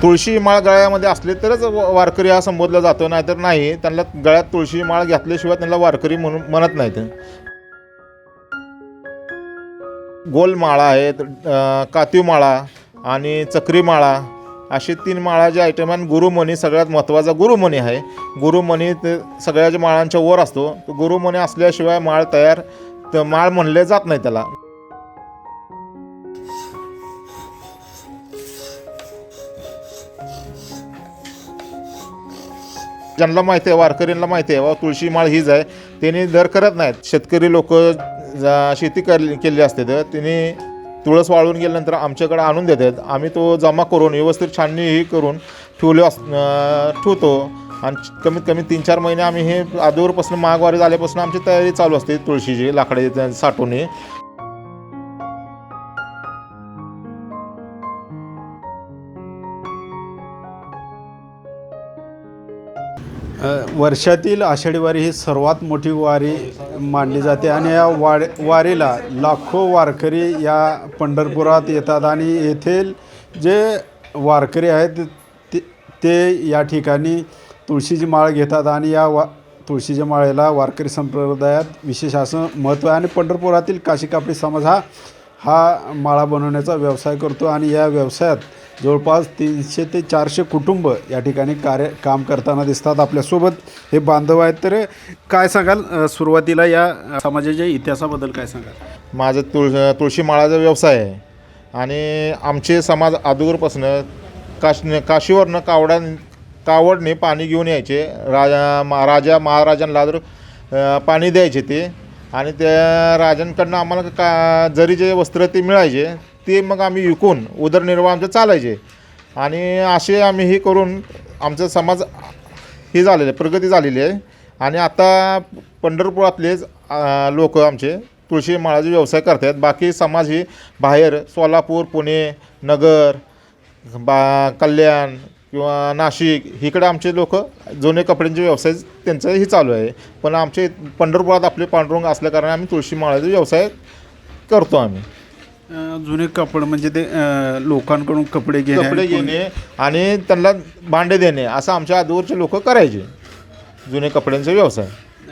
तुळशी माळ गळ्यामध्ये असले तरच वारकरी हा संबोधला जातो, नाहीतर नाही. त्यांना गळ्यात तुळशी माळ घातल्याशिवाय त्यांना वारकरी म्हणून म्हणत नाहीत. गोल माळा आहेत, कातीव माळा आणि चक्री माळा असे 3 माळाचे आयटम. आणि गुरुमणी सगळ्यात महत्त्वाचा गुरुमणी आहे. गुरुमणी ते सगळ्याच्या माळांच्या वर असतो. तो गुरुमणी असल्याशिवाय माळ तयार तर माळ म्हणले जात नाही त्याला. ज्यांना माहिती आहे, वारकऱ्यांना माहिती आहे तुळशी माळ हीच आहे, त्यांनी दर करत नाहीत. शेतकरी लोक शेती केली असते तर त्यांनी तुळस वाळून गेल्यानंतर आमच्याकडे आणून देतात. आम्ही तो जमा करून व्यवस्थित छाननी ही करून ठेवतो. आणि कमीत कमी 3-4 महिने आम्ही हे आधीवरपासून माघवारी झाल्यापासून आमची तयारी चालू असते तुळशीची लाकडे साठवून. वर्षातील आषाढी वारी ही सर्वात मोठी वारी मानली जाते आणि या वारीला लाखो वारकरी या पंढरपुरात येतात आणि येथील जे वारकरी आहेत ते या ठिकाणी तुळशीची माळ घेतात आणि या तुळशीच्या माळेला वारकरी संप्रदायात विशेष असं महत्त्व आहे. आणि पंढरपुरातील काशी कापडी समाज हा माळा बनवण्याचा व्यवसाय करतो आणि या व्यवसायात जवळपास 300 ते 400 कुटुंब या ठिकाणी काम करताना दिसतात. आपल्यासोबत हे बांधव आहेत. तर काय सांगाल सुरुवातीला या समाजाच्या इतिहासाबद्दल काय सांगाल? माझं तुळशी माळाचा व्यवसाय आहे आणि आमचे समाज अगोदरपासून काशीवरनं कावडने पाणी घेऊन यायचे. राजा महाराजांना पाणी द्यायचे ते, आणि त्या राजांकडनं आम्हाला जरीचे वस्त्र ते मिळायचे. ते मग आम्ही विकून उदरनिर्वाह आमचं चालायचे. आणि असे आम्ही हे करून आमचा समाज हे झालेलं प्रगती झालेली आहे. आणि आता पंढरपुरातलेच लोक आमचे तुळशी माळाचा व्यवसाय करतात. बाकी समाज ही बाहेर सोलापूर, पुणे, नगर, कल्याण किंवा नाशिक इकडे आमचे लोक जुने कपड्यांचे व्यवसाय त्यांचंही चालू आहे. पण आमचे पंढरपुरात आपले पांडुरंग असल्या कारणाने आम्ही तुळशी माळाचा व्यवसाय करतो. आम्ही जुने कपडे म्हणजे ते लोकांकडून कपडे घेणे आणि त्यांना भांडे देणे असं आमच्या आधीवरचे लोक करायचे. जुने कपड्यांचा व्यवसाय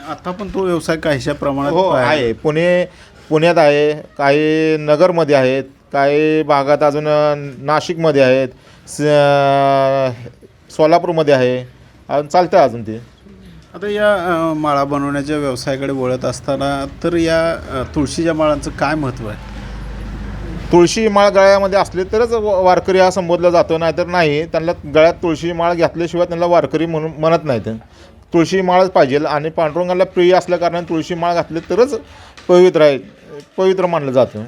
आता पण तो व्यवसाय काहीशा प्रमाणात हो आहे. पुण्यात आहे, काही नगरमध्ये आहेत, काही भागात अजून नाशिकमध्ये आहेत, सोलापूरमध्ये आहे, अजून चालतं अजून ते. आता या माळा बनवण्याच्या व्यवसायाकडे वळत असताना तर या तुळशीच्या माळांचं काय महत्त्व आहे? तुळशी माळ गळ्यामध्ये असले तरच वारकरी हा संबोधला जातो, नाहीतर नाही. त्यांना गळ्यात तुळशी माळ घातल्याशिवाय त्यांना वारकरी म्हणून म्हणत नाहीत. तुळशी माळच पाहिजे. आणि पांडुरंगाला प्रिय असल्या कारणाने तुळशी माळ घातली तरच पवित्र मानलं जातं.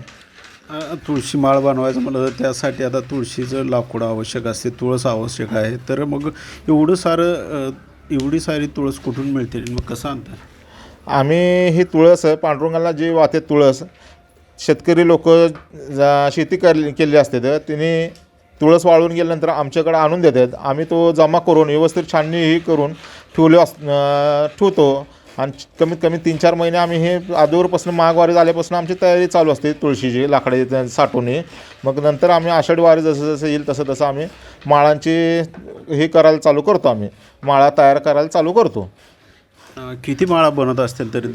तुळशी माळ बनवायचं म्हटलं तर त्यासाठी आता तुळशीचं लाकूड आवश्यक असते, तुळस आवश्यक आहे. तर मग एवढी सारी तुळस कुठून मिळते, मग कसं आणतात? आम्ही ही तुळस पांडुरंगाला जी वाहते तुळस, शेतकरी लोक शेती केली असते तर तिने तुळस वाळून गेल्यानंतर आमच्याकडे आणून देतात. आम्ही तो जमा करून व्यवस्थित छाननी ही करून ठेवतो. आणि कमीत कमी 3-4 महिने आम्ही हे आधीवरपासून माघवारी झाल्यापासून आमची तयारी चालू असते तुळशीची लाकडे साठवून. मग नंतर आम्ही आषाढी वारी जसं जसं येईल तसं तसं आम्ही माळांची हे करायला चालू करतो. आम्ही माळा तयार करायला चालू करतो. किती माळा बनवत असतील तरी?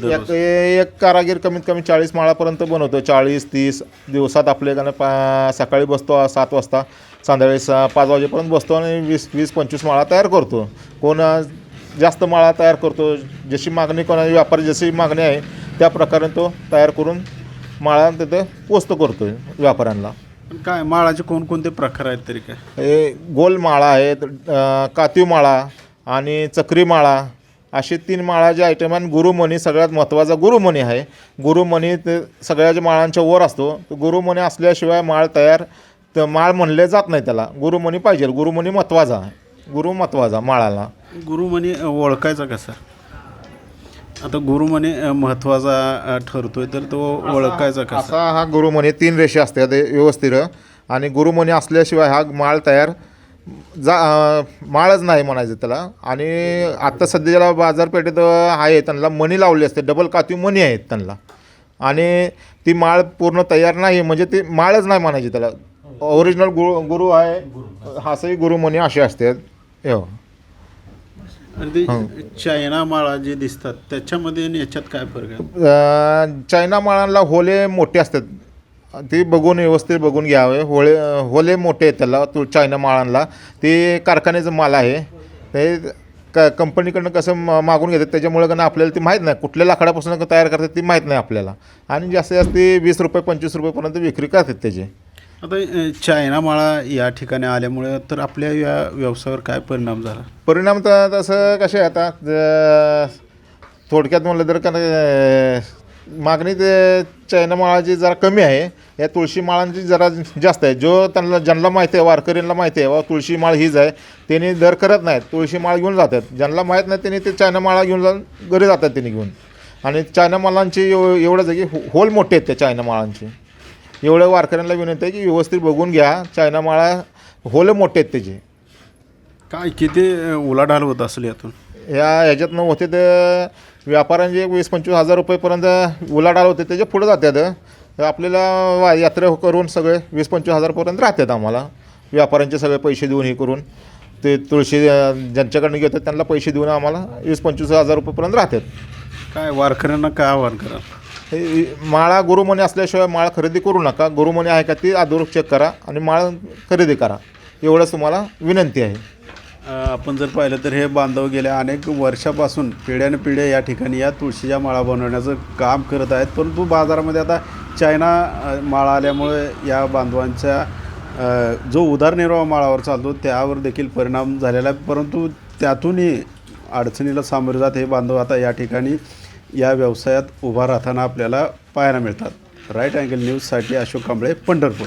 एक कारागीर कमीत कमी 40 माळापर्यंत बनवतो. 40-30 दिवसात आपल्याकडे सकाळी बसतो 7 वाजता, संध्याकाळी 5 वाजेपर्यंत बसतो आणि 20-25 माळा तयार करतो. कोण जास्त माळा तयार करतो, जशी मागणी कोणाची व्यापारी जशी मागणी आहे त्या प्रकारे तो तयार करून माळा तिथे पोचतो करतो व्यापाऱ्यांना. पण काय माळाचे कोणकोणते प्रकार आहेत तरी? काय हे गोल माळा आहेत, कातीव माळा आणि चक्री माळा असे 3 माळाचे आयटम. आणि गुरुमणी सगळ्यात महत्त्वाचा गुरुमणी आहे. गुरुमणी ते सगळ्याच्या माळांच्या वर असतो. तो गुरुमणी असल्याशिवाय माळ तयार तर माळ म्हणले जात नाही. त्याला गुरुमणी पाहिजे. गुरुमणी महत्त्वाचा आहे. गुरु महत्त्वाचा माळाला. गुरुमणी ओळखायचा कसा? आता गुरुमणी महत्त्वाचा ठरतोय तर तो ओळखायचा कसा? असा हा गुरुमणी 3 रेषे असतात व्यवस्थित. आणि गुरुमणी असल्याशिवाय हा माळ तयार माळच नाही म्हणायचं त्याला. आणि आत्ता सध्या ज्याला बाजारपेठेत आहे त्यांना मणी लावले असते, डबल कातीव मणी आहेत त्यांना. आणि ती माळ पूर्ण तयार नाही म्हणजे ती माळच नाही म्हणायची त्याला. ओरिजिनल गुरु आहे, हासही गुरुमुनी असे असतात. हो. आणि ते चायना माळा जे दिसतात त्याच्यामध्ये आणि याच्यात काय फरक आहे? चायना माळांना होले मोठे असतात, ते बघून व्यवस्थित बघून घ्यावे. होले मोठे आहेत त्याला चायना माळांना. ते कारखान्याचं माल आहे, ते कंपनीकडनं कसं मागून घेतात, त्याच्यामुळे कारण आपल्याला ते माहीत नाही कुठल्या लाकडापासून तयार करतात ते माहीत नाही आपल्याला. आणि जास्तीत जास्त 20 रुपये 25 रुपयेपर्यंत विक्री करतात त्याची. आता चायना माळा या ठिकाणी आल्यामुळे तर आपल्या या व्यवसायावर काय परिणाम झाला? परिणाम तर तसं कसे आहे आता, थोडक्यात म्हणलं तर का मागणी ते चायना माळाची जरा कमी आहे, या तुळशी माळांची जरा जास्त आहे. ज्यांना माहिती आहे, वारकऱ्यांना माहिती आहे बाबा तुळशी माळ हीच आहे, त्यांनी दर करत नाहीत, तुळशी माळ घेऊन जातात. ज्यांना माहीत नाही त्यांनी ते चायना माळा घेऊन जाऊन घरी जातात त्यांनी घेऊन. आणि चायना माळांची एवढंच आहे की होल मोठे आहेत त्या चायना माळांचे. एवढं वारकऱ्यांना विनंती आहे की व्यवस्थित बघून घ्या, चायना माळा होल मोठे आहेत त्याचे. काय किती उलाढाल होत असेल यातून? ह्याच्यातनं होते ते व्यापाऱ्यांचे 20-25 हजार रुपयेपर्यंत उलाढाल होते, त्याच्या पुढे जातात. आपल्याला यात्रा करून सगळे 20-25 हजारपर्यंत राहतात आम्हाला. व्यापाऱ्यांचे सगळे पैसे देऊन हे करून ते तुळशी ज्यांच्याकडनं घेतात त्यांना पैसे देऊन आम्हाला 20-25 हजार रुपयेपर्यंत राहतात. काय वारकऱ्यांना काय आव्हान करा? हे माळा गुरुमनी असल्याशिवाय माळ खरेदी करू नका. गुरुमनी आहे का ती अगोदर चेक करा आणि माळ खरेदी करा, एवढंच तुम्हाला विनंती आहे. आपण जर पाहिलं तर हे बांधव गेल्या अनेक वर्षापासून पिढ्यानपिढ्या या ठिकाणी या तुळशीच्या माळा बनवण्याचं काम करत आहेत. परंतु बाजारामध्ये आता चायना माळा आल्यामुळे या बांधवांच्या जो उदरनिर्वाह माळावर चालतो त्यावर देखील परिणाम झालेला आहे. परंतु त्यातूनही अडचणीला सामोरे जात हे बांधव आता या ठिकाणी या व्यवसायात उभा राहताना आपल्याला पाहायला मिळतात. राईट अँगल न्यूजसाठी अशोक कांबळे, पंढरपूर.